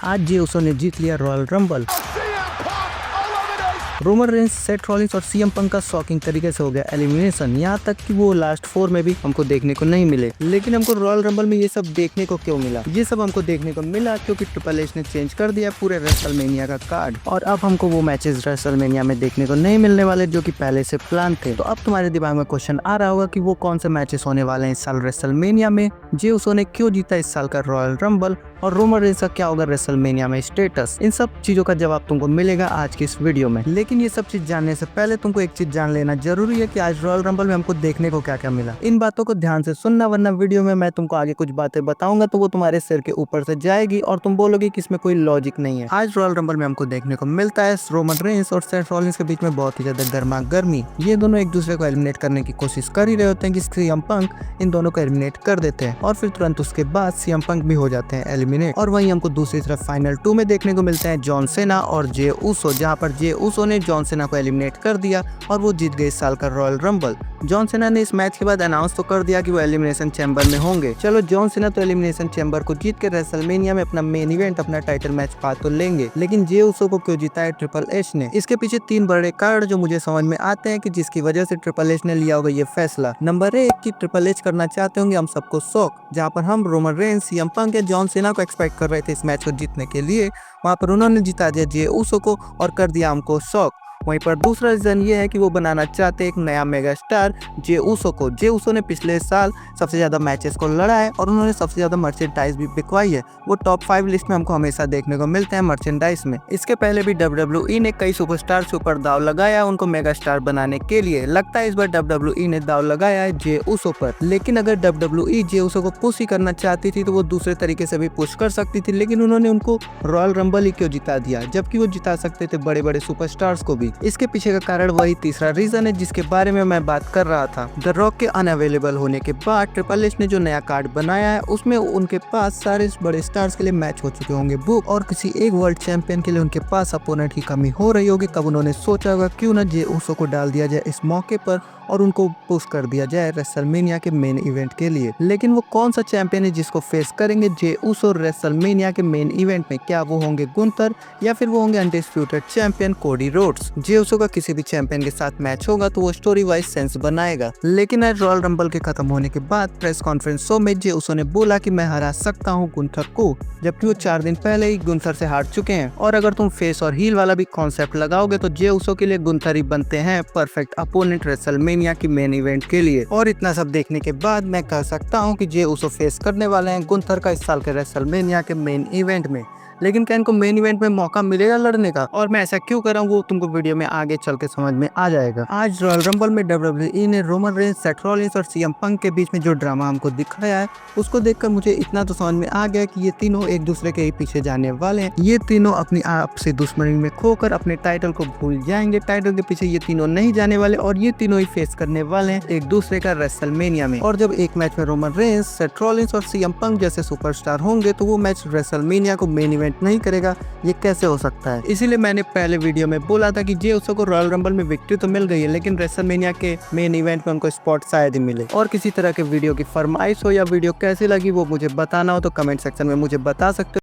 आज जे उसो ने जीत लिया royal rumble. Roman Reigns, Seth Rollins और सीएम पंक का शॉकिंग तरीके से हो गया एलिमिनेशन। यहाँ तक कि वो लास्ट 4 में भी हमको देखने को नहीं मिले। लेकिन हमको रॉयल रंबल में ये सब देखने को क्यों मिला? ये सब हमको देखने को मिला क्योंकि ट्रिपल एच ने चेंज कर दिया पूरे रेसलमेनिया का कार्ड, और अब हमको वो मैचेस रेसलमेनिया में देखने को नहीं मिलने वाले जो कि पहले से प्लान थे। तो अब तुम्हारे दिमाग में क्वेश्चन आ रहा होगा कि वो कौन से मैचेस होने वाले हैं इस साल रेसलमेनिया में, जे उसो ने क्यों जीता इस साल का रॉयल रंबल, और रोमन रेंस का क्या होगा रेसलमेनिया में स्टेटस। इन सब चीजों का जवाब तुमको मिलेगा आज की इस वीडियो में। लेकिन ये सब चीज जानने से पहले तुमको एक चीज जान लेना जरूरी है कि आज रॉयल रंबल में हमको देखने को क्या क्या मिला। इन बातों को ध्यान से सुनना, वरना वीडियो में मैं तुमको आगे कुछ बातें बताऊंगा तो वो तुम्हारे सिर के ऊपर से जाएगी और तुम बोलोगे कि इसमें कोई लॉजिक नहीं है। आज रॉयल रंबल में हमको देखने को मिलता है रोमन रेंस और सेथ रॉलिंस के बीच में बहुत ही ज्यादा गर्मा गर्मी। ये दोनों एक दूसरे को एलिमिनेट करने की कोशिश कर ही रहे होते हैं कि सीएम पंक इन दोनों को एलिमिनेट कर देते हैं, और फिर तुरंत उसके बाद सीएम पंक भी हो जाते हैं एलिमिनेट। और वहीं हमको दूसरी तरफ फाइनल 2 में देखने को मिलते हैं जॉन सेना और जे उसो, जहां पर जे उसो ने जॉन सेना को एलिमिनेट कर दिया और वो जीत गए इस साल का रॉयल रंबल। जॉन सेना ने इस मैच के बाद अनाउंस तो कर दिया कि वो एलिमिनेशन चैम्बर में होंगे। चलो, जॉन सेना तो एलिमिनेशन चैम्बर को जीत के रेसलमेनिया में अपना मेन इवेंट, अपना टाइटल मैच पा तो लेंगे, लेकिन जे उसो को क्यों जीता है ट्रिपल एच ने? इसके पीछे 3 बड़े कारण जो मुझे समझ में आते हैं कि जिसकी वजह से ट्रिपल एच ने लिया होगा ये फैसला। नंबर 1 कि ट्रिपल एच करना चाहते होंगे हम सबको शौक, जहाँ पर हम रोमन रेंस, सीएम पंक या जॉन सेना को एक्सपेक्ट कर रहे थे इस मैच को जीतने के लिए, वहाँ पर उन्होंने जिता दिया जे उसो को और कर दिया हमको शौक। वहीं पर दूसरा रीजन ये है कि वो बनाना चाहते एक नया मेगा स्टार जे उसो को। जे उसो ने पिछले साल सबसे ज्यादा मैचेस को लड़ा है और उन्होंने सबसे ज्यादा मर्चेंडाइज भी बिकवाई है। वो टॉप 5 लिस्ट में हमको हमेशा देखने को मिलते हैं मर्चेंडाइज में। इसके पहले भी WWE ने कई सुपरस्टार के ऊपर दाव लगाया उनको मेगा स्टार बनाने के लिए। लगता है इस बार WWE ने दाव लगाया है जे उसो पर। लेकिन अगर WWE जे उसो को पुश ही करना चाहती थी तो वो दूसरे तरीके से भी पुश कर सकती थी, लेकिन उन्होंने उनको रॉयल रंबल ही क्यों जिता दिया, जबकि वो जिता सकते थे बड़े बड़े सुपरस्टार्स को भी। इसके पीछे का कारण वही तीसरा रीजन है जिसके बारे में मैं बात कर रहा था। द रॉक के अनअवेलेबल होने के बाद ट्रिपल एच ने जो नया कार्ड बनाया है उसमें उनके पास सारे बड़े स्टार्स के लिए मैच हो चुके होंगे बुक, और किसी एक वर्ल्ड चैंपियन के लिए उनके पास अपोनेंट की कमी हो रही होगी। तब उन्होंने सोचा होगा क्यों ना जे उसो को डाल दिया जाए इस मौके पर और उनको पुश कर दिया जाए रेसलमेनिया के मेन इवेंट के लिए। लेकिन वो कौन सा चैंपियन है जिसको फेस करेंगे जे उसो रेसलमेनिया के मेन इवेंट में? क्या वो होंगे गुंथर या फिर वो होंगे अनडिस्प्यूटेड चैंपियन कोडी रोड्स? जे उसो का किसी भी चैंपियन के साथ मैच होगा तो वो स्टोरी वाइज सेंस बनाएगा। लेकिन आज रॉयल रंबल के खत्म होने के बाद प्रेस कॉन्फ्रेंस शो में जे उसो ने बोला कि मैं हरा सकता हूँ गुंथर को, जबकि वो 4 दिन पहले ही गुंथर से हार चुके हैं। और अगर तुम फेस और हील वाला भी कॉन्सेप्ट लगाओगे तो जे उसो के लिए गुंथर ही बनते हैं परफेक्ट अपोनेंट रेसलमेनिया की मेन इवेंट के लिए। और इतना सब देखने के बाद मैं कह सकता हूँ कि जे उसो फेस करने वाले हैं गुंथर का इस साल के रेसलमेनिया के मेन इवेंट में। लेकिन क्या इनको मेन इवेंट में मौका मिलेगा लड़ने का? और मैं ऐसा क्यों कर रहा हूँ वो तुमको वीडियो में आगे चल के समझ में आ जाएगा। आज रॉयल रंबल में WWE ने रोमन रेंस, सेथ रॉलिंस और सीएम पंक के बीच में जो ड्रामा हमको दिखाया है उसको देखकर मुझे इतना तो समझ में आ गया कि ये तीनों एक दूसरे के ही पीछे जाने वाले हैं। ये तीनों अपनी आपसी दुश्मनी में खोकर अपने टाइटल को भूल जाएंगे। टाइटल के पीछे ये तीनों नहीं जाने वाले और ये तीनों ही फेस करने वाले हैं एक दूसरे का रेसलमेनिया में। और जब एक मैच में रोमन रेंस, सेथ रॉलिंस और सीएम पंक जैसे सुपरस्टार होंगे तो वो मैच रेसलमेनिया को मेन इवेंट नहीं करेगा। ये कैसे हो सकता है? इसीलिए मैंने पहले वीडियो में बोला था कि जे उसो को रॉयल रंबल में विक्ट्री तो मिल गई है, लेकिन रेसलमेनिया के मेन इवेंट में उनको स्पॉट शायद ही मिले। और किसी तरह के वीडियो की फरमाइश हो या वीडियो कैसी लगी वो मुझे बताना हो तो कमेंट सेक्शन में मुझे बता सकते हो।